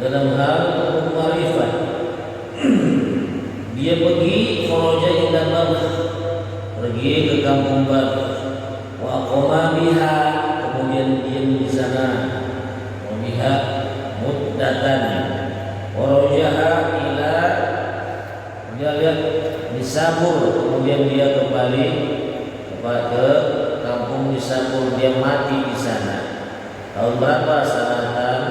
dalam hal ma'rifat. Dia pergi kharaja ila Balkh, pergi ke kampung Balkh, wa aqama biha, kemudian diam di sana, wa biha muddatan, wa rajaha ila, dia lihat Nisabur, kemudian dia kembali ke kampung Nisabur, dia mati di sana. Tahun berapa? Sanatan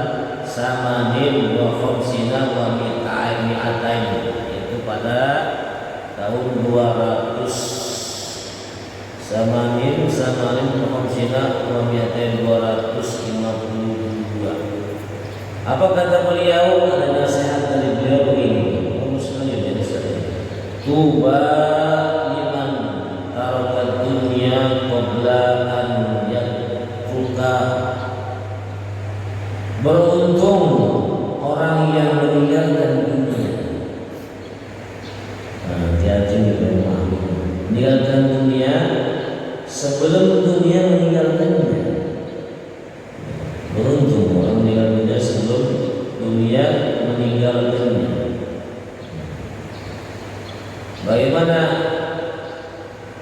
samanin wa khamsina wa mi'atain, itu pada tahun 200. Samanin wa khamsina wa mi'atain, 252. Apa kata beliau? Ada nasihat dari beliau ini. Tuba liman taraka dunya qabla an yatruka. Beruntung orang yang meninggalkan dunia. Hati-hati meninggalkan dunia sebelum dunia meninggalkannya. Beruntung orang meninggalkan dunia sebelum dunia meninggalkannya. Bagaimana?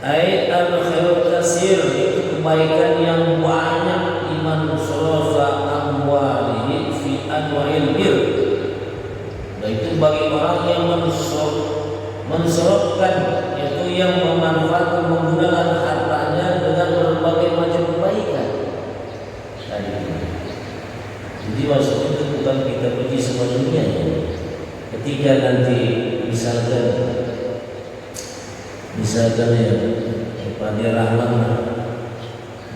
Ai al-khairul katsir, itu kebaikan yang banyak, iman surafa amwalihi fi anwa'il bir. Itu bagi orang yang mensorotkan, yaitu yang memanfaatkan, menggunakan hartanya dengan berbagai macam kebaikan. Jadi maksudnya itu bukan kita pergi semua dunia. Ketika nanti misalkan ya Pak Rahman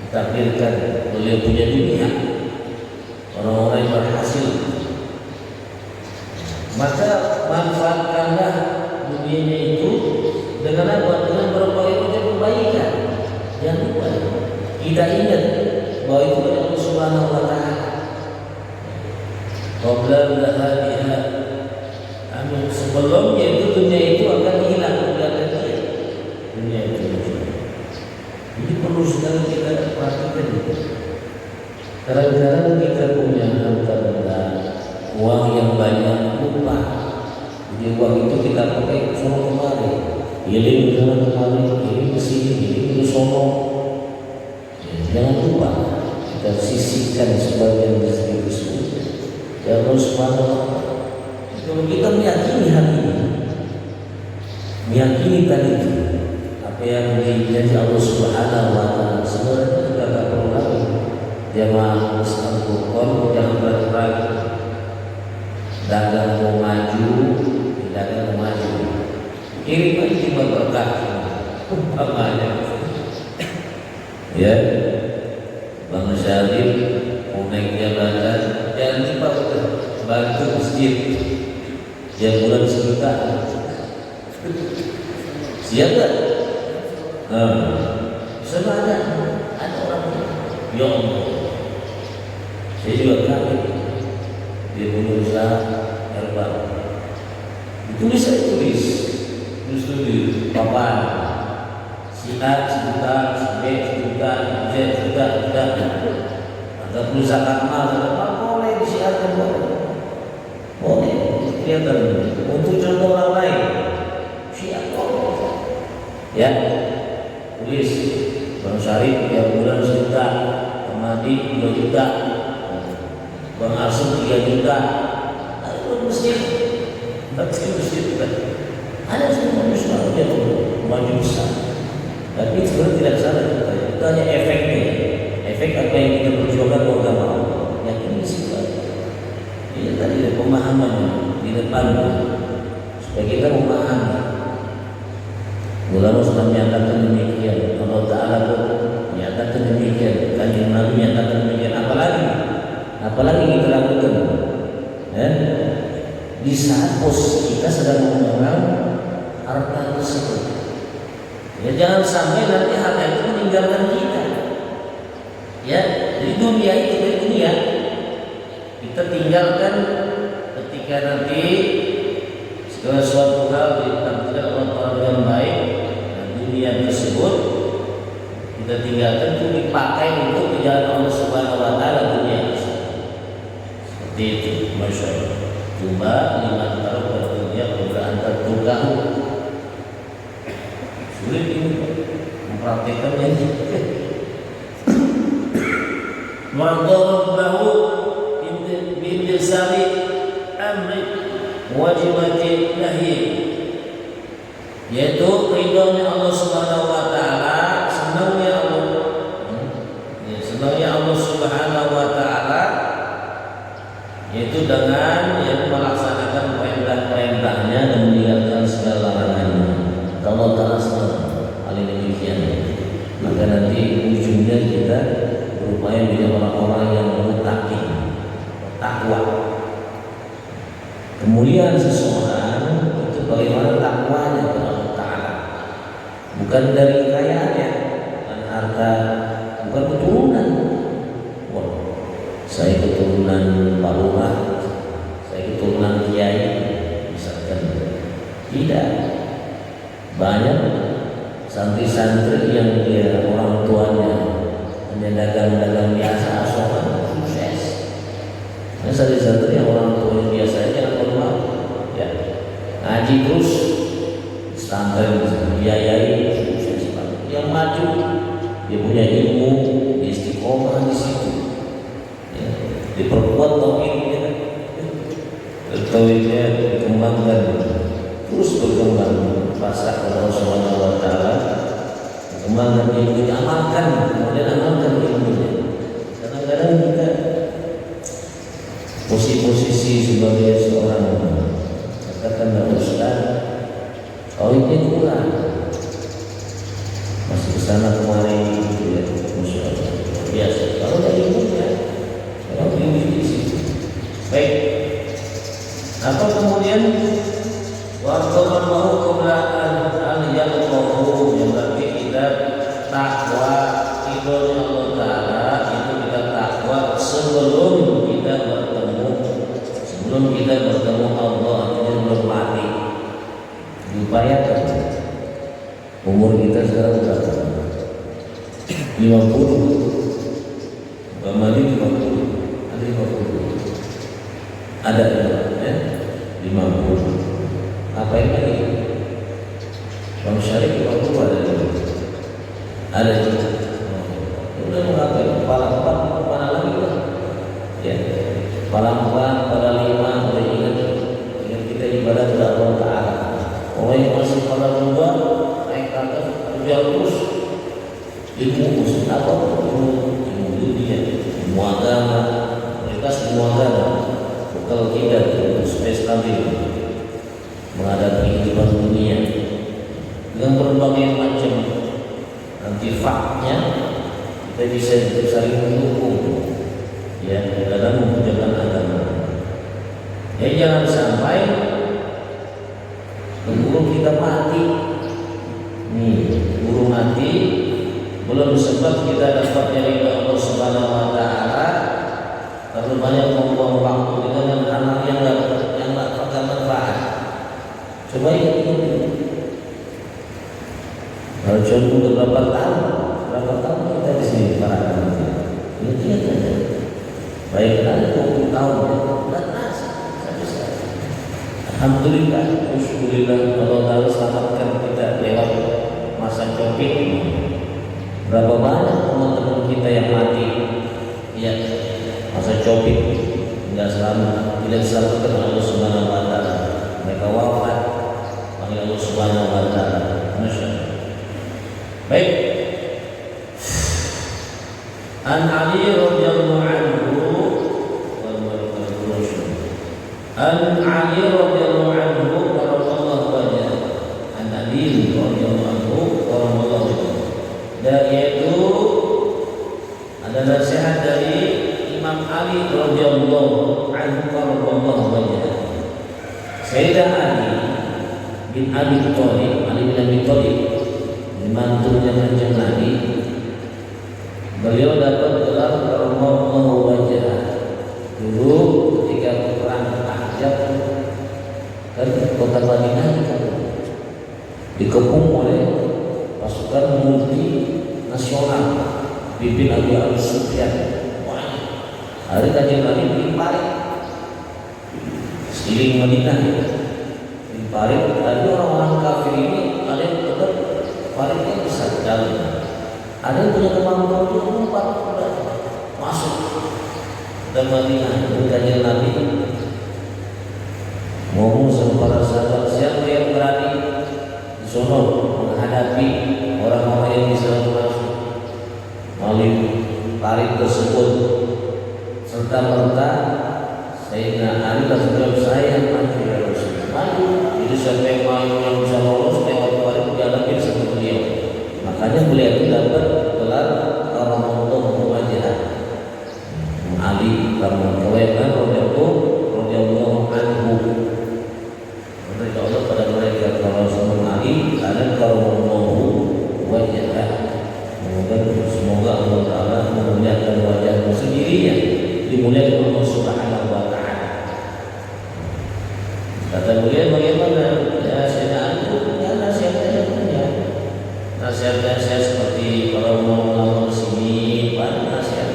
ditakdirkan beliau punya dunia, orang-orang yang berhasil, maka manfaatkanlah dunianya itu dengan apa? Dengan berbagai macam kebaikan. Jangan lupa kita ingat bahwa itu dari Allah Subhanahu wa Ta'ala. Qabla lahadiha, sebelumnya itu dunia itu akan hilang. Jadi perlu sekali kita perhatikan itu. Kadang-kadang kita punya harta benda, uang yang banyak, lupa. Jadi uang itu kita pakai sono kemari, giling ke sana kemari, giling ke sini, giling ke sono. Jangan lupa kita sisihkan sebagian rezeki tersebut. Ya Allah Subhanahu wa Ta'ala. Kalau kita meyakini hal ini, meyakini tadi itu, apa yang dijanji Allah Subhanahu wa Ta'ala, sebenarnya juga tak perlu lagi jamaah Al-Qur'an, jangan berat-berat. Dagang mau maju, dagang mau maju, kirim aja cuma berkah, umpamanya. Ya, Bang Syarif mau naik jabatan, jangan lupa bantu masjid, dia bulan sejuta. Siap tak? Bisa ada orang ya Allah. Saya juga kaget. Dia punya usaha herbal. Ditulis di papan. Si A sejuta, si B sejuta, si Z sejuta. Ada perusahaan amal, boleh disiarkan boleh. Kelihatan untuk contoh orang lain. Siap ya. Tulis Bang Syarif tiap bulan sejuta, Amadi 2 juta, Bang Arsum 3 juta. Itu masjid, ada semua manusia yang maju besar. Tapi sebenarnya tidak salah kita. Itu hanya efeknya, efek apa yang kita perjuangkan warga mau. Yang ini sih ini tadi pemahaman di depan supaya kita memahami. Ulama sudah menyatakan demikian, Allah Ta'ala pun menyatakan demikian, Kanjeng Nabi menyatakan demikian. Apalagi kita lakukan di saat posisi kita sedang memegang harta tersebut. Ya jangan sampai nanti harta itu meninggalkan kita. Ya, jadi dunia itu dari dunia kita tinggalkan ketika nanti segala suatu hal ditakdirkan Allah Ta'ala dengan baik. Dunia tersebut kita tinggalkan itu dipakai untuk jalan Allah Subhanahu wa Ta'ala dunia. Seperti itu, Masya Allah. Coba lima taruh berdunia bukan tertugahu. Sulit ini mempraktekannya. Ma'dharab lahu bimtisali amri wajibati nahi, yaitu ridhonya Allah Subhanahu wa taala, senangnya Allah, senangnya Allah Subhanahu wa taala, yaitu dengan yang melaksanakan perintah-perintahnya dan meninggalkan segala larangannya. Allah Ta'ala senang hal demikian, maka nanti ujungnya kita berupaya menjadi orang-orang yang muttaqin, takwa. Kemuliaan seseorang itu bagaimana takwanya kepada Allah Ta'ala, bukan dari kekayaannya, bukan harta, bukan keturunan. Wah, saya keturunan Pak Lurah, saya keturunan Kiai, misalkan. Tidak. Banyak santri-santri yang dia orang tuanya hanya dagang-dagang biasa, asokan, sukses. Nah, santri-santri yang orang tuanya biasa aja normal, ya ngaji terus, standar biayai, sukses banget. Yang maju, dia punya ilmu, dia istiqomah di situ, ya, diperkuat tauhidnya, tauhidnya dikembangkan, terus berkembang. Pasrah kepada Allah Subhanahu wa taala, kembangkan ilmunya, amalkan, kemudian amalkan ilmunya. Kadang-kadang kita posisi sebagai seorang katakanlah ustaz, tauhidnya kurang, masih kesana kemari gitu ya, masya Allah, biasa. Kalau dari ilmunya, kalau ilmu di situ. Baik, apa kemudian? Waktu mau kebelaan yang mau yang berarti kita takwa ridhonya Allah Ta'ala itu kita takwa sebelum kita bertemu Allah, sebelum mati. Diupayakan. Umur kita sekarang berapa? 50. Bamali 50. Ada 50. Ada ya? 50. Apa yang lagi? Bang Syarif 50 ada juga. Ada juga. Udah mengapain? Kepala 4 kemana lagi lah? Ya, kepala 4, kepala 5, udah ingat kita ibadah kepada Allah Ta'ala. Orang yang masih kepala 2 naik ke atas kerja terus ilmu usul apa? Ilmu dunia, ilmu agama, kualitas ilmu agama. Kalau tidak supaya stabil menghadapi kehidupan dunia dengan berbagai macam antifaknya, kita bisa saling mendukung ya dalam mengerjakan agama. Ya jangan sampai keburu kita mati nih, keburu mati belum sempat kita dapat dari Allah Subhanahu wa taala, terlalu banyak membuang waktu dengan hal yang enggak manfaat. Coba ini, kalau contoh berapa tahun kita di sini para anak, ini lihat saja. Baik ada 20 tahun ya, tidak terasa sampai sekarang. Alhamdulillah, Allah Taala selamatkan kita lewat masa Covid. Berapa banyak teman-teman kita yang mati, ya masa Covid, tidak selamat, tidak diselamatkan oleh Allah Subhanahu wa taala. Mereka wafat oleh Allah Subhanahu wa taala. Masyaallah. Baik. An Ali radhiyallahu anhu An Ali radhiyallahu anhu karamallahu wajhahu. An Ali radhiyallahu anhu karamallahu wajhahu. Dan yaitu ada nasihat dari Imam Ali radhiyallahu anhu karamallahu wajhahu. Sayyidah Ali bin Abi Thalib, Ali bin Abi Thalib, mantunya Kanjeng Nabi. Beliau dapat gelar karamallahu wajhahu dulu ketika perang Ahzab, kan kota Madinah dikepung oleh pasukan multinasional pimpin Abu Sufyan. Hari Kanjeng Nabi beli paling sekeliling Madinah ya. Di parit ada orang-orang kafir ini, ada yang tetap paritnya besar dalam. Ada yang punya kemampuan untuk lompat masuk ke Madinah. Bukannya Nabi ngomong sama para sahabat, siapa yang berani di sono menghadapi orang-orang yang bisa masuk melalui parit tersebut, serta merta Sayyidina Ali dan saya maju ya Rasul, maju. Jadi siapa yang mau yang bisa lolos lewat parit dihadapi sama beliau. Makanya beliau itu dapat gelar Karamallahu Wajhah. Ali radhiyallahu anhu. Mereka Allah pada mereka kalau sama Ali ada Karamallahu Wajhah. Semoga Allah Taala memuliakan wajahmu sendirinya, dimuliakan Allah Subhanahu wa Ta'ala. Kata beliau, bagaimana ya saya punya nasihatnya punya nasihatnya saya seperti kalau mau melawan sini banyak nasihat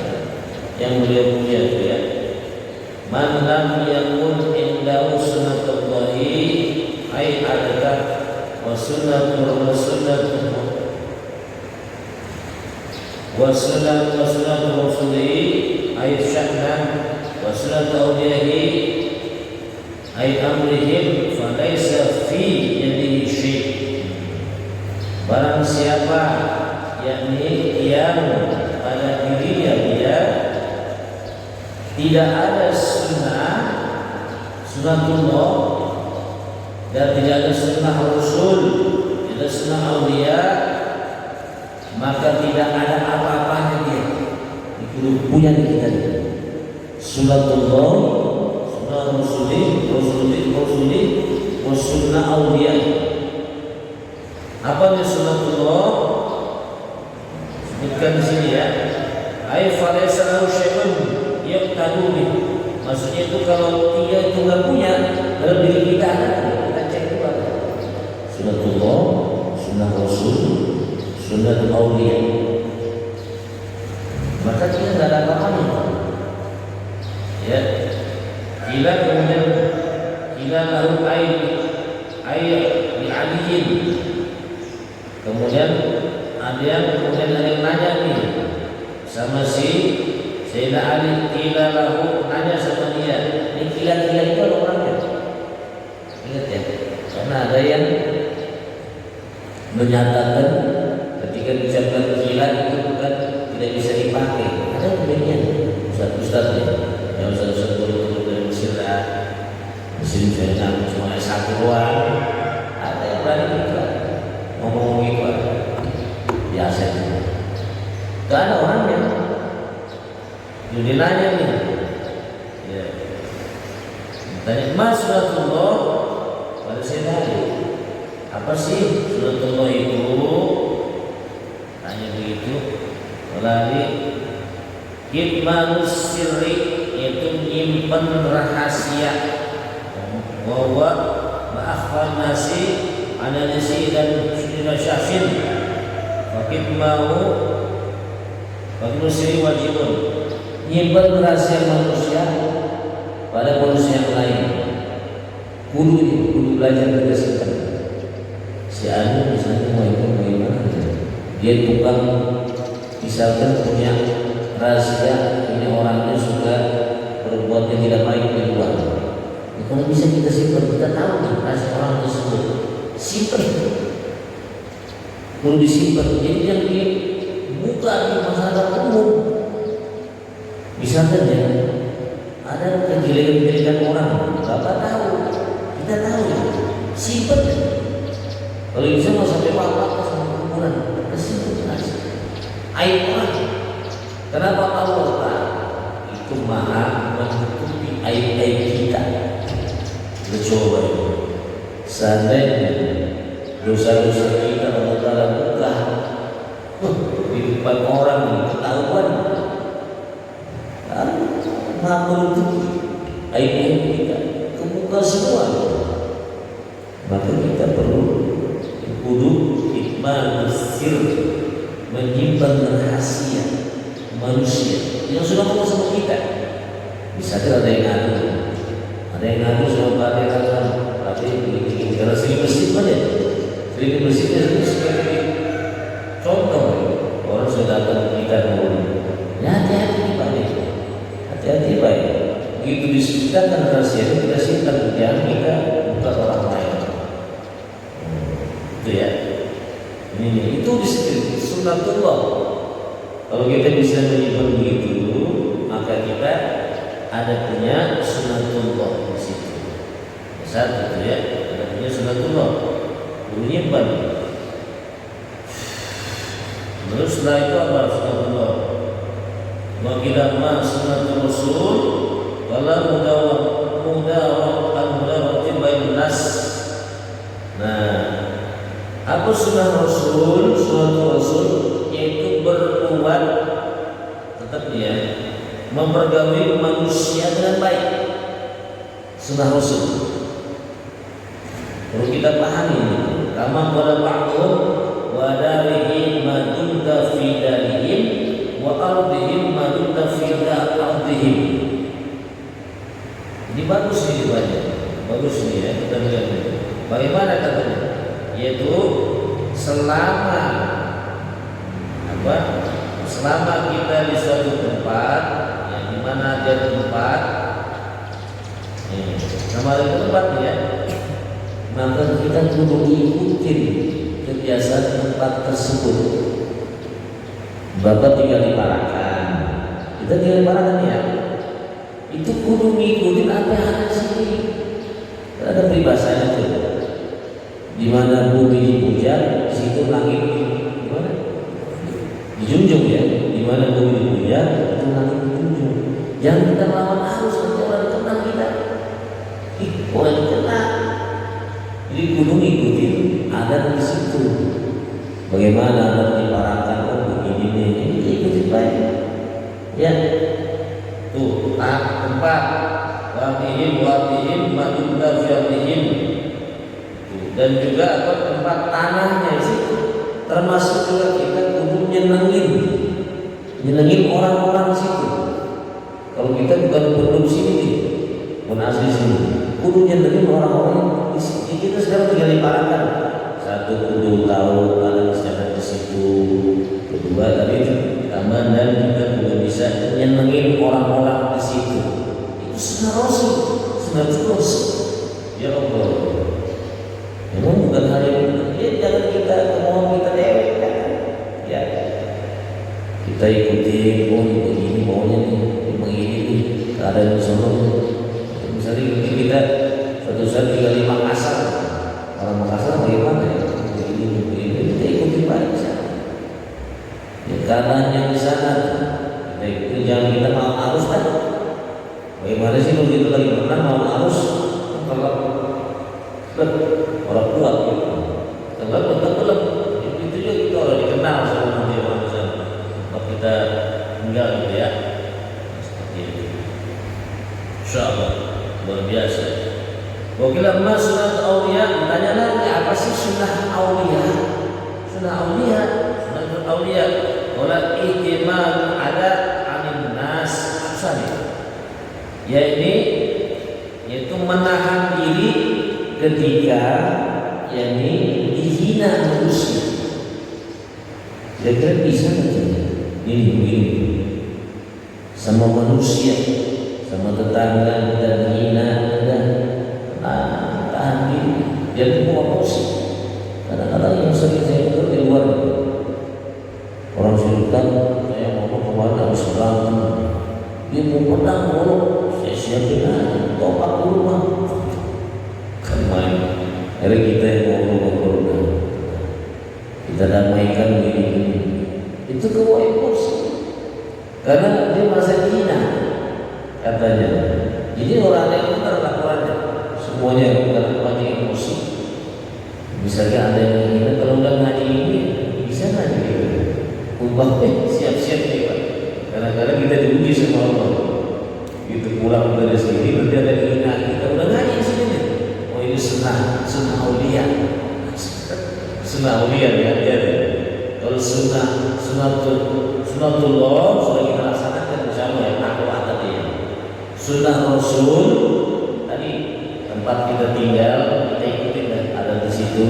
yang beliau punya itu ya. Man lam yakun indahu sunnatullahi ay adaka wa sunnatu rasulihi ay sya'na wa sunnatu awliyahi ay amrihim falaysa fi yadihi syai'. Barang siapa yakni yang pada dirinya dia tidak ada sunnatullah dan tidak ada sunnah Rasul, tidak sunnah aulia, maka tidak ada apa-apanya dia. Itu punya di kita. Sunnatullah, sunnah Rasulullah, sunnah aulia. Apa yang sunnatullah? Sebutkan di sini ya. Ai falaysa lahu syai'un yaqtadu bih. Maksudnya itu kalau dia itu enggak punya, dalam diri kita ada, kita cek dulu ada. Sunnatullah, sunnah Rasul, sunnah auliya. Maka kita enggak ada apa-apanya. Ya. Bila kemudian bila lahu ai li aliyin. Kemudian ada yang nanya nih sama si Sayyidina Ali, kila lahu, nanya sama dia. Ini kila-kila itu ada orangnya. Ingat ya, karena ada yang menyatakan ketika diucapkan kila itu bukan tidak bisa dipakai. Ada demikian ustaz-ustaz ya, yang ustaz-ustaz guru-guru dari Mesir misalnya cuma S1 doang. Ada yang berani gitu ngomong gitu biasa gitu. Gak ada orangnya. Jadi nanya nih, ya. Tanya mas sunnatullah pada saya tadi apa sih sunnatullah itu? Tanya begitu. Melalui kitmanus sirri, yaitu menyimpan rahasia. Bahwa ma'akhfan nasi ananisi dan sunnah syafin. Fakit mau Fakit wajibun, nyimpan rahasia manusia pada manusia yang lain. Kudu belajar berdasarkan. Si Anu misalnya mau bagaimana? Dia tukang misalkan punya rahasia, ini orangnya suka berbuat yang tidak baik di luar. Ya, kalau bisa kita simpan, kita tahu nih rahasia orang tersebut. Simpan. Perlu disimpan. Jadi yang dibuka di masyarakat umum. Misalkan ya, ada kejelekan-kejelekan orang, Bapak tahu, kita tahu, simpan. Kalau bisa mau sampai wafat sama kuburan, kita simpan. Aib orang. Kenapa Allah itu maha menutupi aib-aib kita? Coba seandainya dosa-dosa kita Allah Ta'ala buka di depan orang ketahuan, maha menutupi aib-aib kita kebuka semua. Maka kita perlu kudu hikmah sir, menyimpan rahasia manusia yang sudah ngomong sama kita. Bisa ada yang ngaku, ada Ada yang ngaku sama Pak tapi karena sering masjid aja, sering masjidnya itu sebagai contoh orang sudah datang kita mau, ya hati-hati Pak, hati-hati Pak. Begitu disebutkan rahasia kita simpan, jangan kita buka orang lain. Itu ya. Ini itu disebut sunnatullah. Kalau kita bisa menyimpan begitu, maka kita ada punya sunnatullah di situ. Satu ya, ada punya sunnatullah. Menyimpan. Terus setelah itu apa sunnatullah? Wakilah ma sunnatul rasul, wala mudawati bain nas. Nah, apa sunnah rasul? Sunnah rasul yaitu berbuat tetap ya, mempergauli manusia dengan baik. Sunnah rasul. Perlu kita pahami ini. Kama qala ba'dhum wa darihim ma dunta fi darihim wa ardihim ma dunta fi ardihim. Ini bagus ini banyak. Bagus ini ya, kita lihat. Bagaimana katanya? Yaitu selama kita di suatu tempat yang dimana ada tempat nama tempat ya, maka kita kudu ikutin kebiasaan tempat tersebut. Bapak tinggal di Parakan, kita tinggal di Parakan ya, itu kudu ngikutin apa yang ada di sini. Ada peribahasanya tuh, di mana bumi dipuja, di situ langit gimana? Dijunjung ya, di mana bumi dipuja, itu langit dijunjung. Jangan kita lawan arus, nanti orang kenal kita. Orang kenal. Jadi kudu ngikutin adat di situ. Bagaimana adat di Parakan? Oh begini ini ikutin baik. Ya, tuh tempat watihim madunda fiatihim. Dan juga apa tempat tanahnya di situ. Termasuk juga kita kudu nyenengin orang-orang di situ. Kalau kita bukan penduduk sini nih, bukan asli sini, kudu nyenengin orang-orang di sini. Kita sekarang tinggal di Parakan. Satu kudu tahu ada masyarakat di situ. Kedua tadi tambah dan juga kudu bisa nyenengin orang-orang di situ. Itu sunnah Rasul, sunnah terus. Ya Allah. Memang bukan hal yang ya, jangan kita mau kita dewek kan. Ya. Kita ikuti begini maunya nih, begini nih. Keadaan Solo. Misalnya kita suatu saat tinggal di Makassar, orang Makassar bagaimana ya? Begini, kita ikuti baik sana. Ya, keadaan yang di sana, kita ikuti, jangan kita mau arus kan? Bagaimana sih kalau kita lagi berenang mau arus? Kalau orang kuat gitu, tenggelam, itu juga kita orang dikenal sama nanti orang sana. Kalau kita tinggal gitu ya, seperti itu. Insyaallah luar biasa. Wakilah mas sunnah aulia, ditanya lagi apa sih sunnah aulia? Sunnah aulia, wala ihtimal ada anin nas susah nih. Yaitu menahan diri ketika dihina manusia. Kira-kira bisa nggak ini sama manusia, sama tetangga dan hina dan tahan diri. Dia mau emosi. Kadang-kadang yang sering saya dengar di luar orang sultan, saya mau kemana harus berantem. Dia mau pedang mulu, saya siapin aja, topak dulu mah. Main. Hari kita yang ngobrol-ngobrol, kita damaikan begini. Itu kebawa emosi, karena dia merasa hina katanya. Jadi orang yang benar laporannya, semuanya bukan banyak emosi. Misalnya ada yang hina, kalau udah ngaji ini bisa ngaji gitu. Ubah siap-siap nih Pak. Kadang-kadang kita diuji sama Allah. Gitu pulang dari sini nanti ada yang hina kita udah ngaji di sini. Ini sunnah aulia ya. Kalau sunnatullah sudah kita laksanakan bersama ya, takwa tadi ya. Sunnah Rasul tadi tempat kita tinggal kita ikutin dan ada di situ.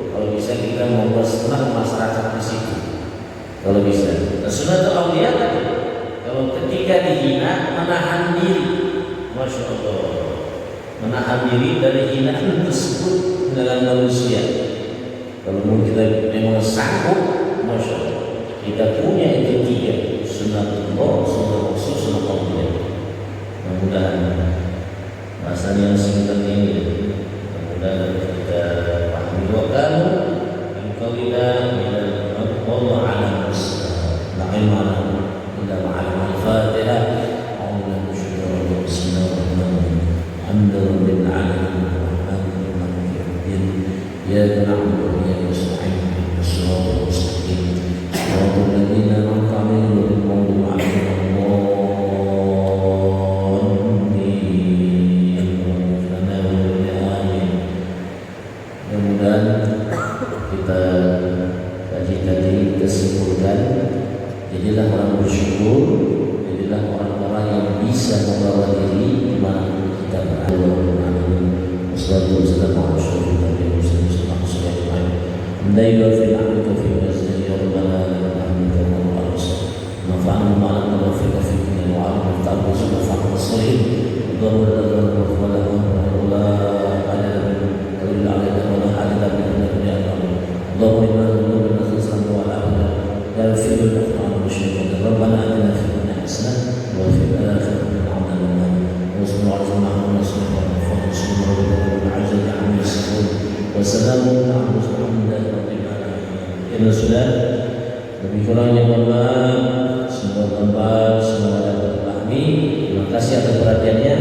Kalau bisa kita membuat senang masyarakat di situ. Kalau bisa. Sunnatul auliya tadi. Kalau ketika dihina menahan diri, masya Allah, menahan diri dari hinaan tersebut dengan manusia. Kalau mau kita memang sanggup, masya Allah, kita punya itu tiga, sunnatullah, sunnah rasul, sunnah auliya. Mudah-mudahan bahasa yang singkat ini, mudah-mudahan kita pahami wakil. Engkau tidak Allah alam Muslim, na'imana. الفاتحة أعوذ بالله من الشيطان الرجيم الحمد لله العالمين الرحمن الرحيم الدين إياك نعبد وإياك نستعين اهدنا الصراط المستقيم صراط الذين أنعمت عليهم غير المغضوب عليهم ولا الضالين. Mudah-mudahan kita kaji-kaji kesimpulan, jadilah orang bersyukur, jadilah orang-orang yang bisa membawa diri dimanapun kita berada. Wassalamualaikum warahmatullahi Sudah lebih kurangnya mohon maaf, semoga bermanfaat, semoga dapat dipahami. Terima kasih atas perhatiannya.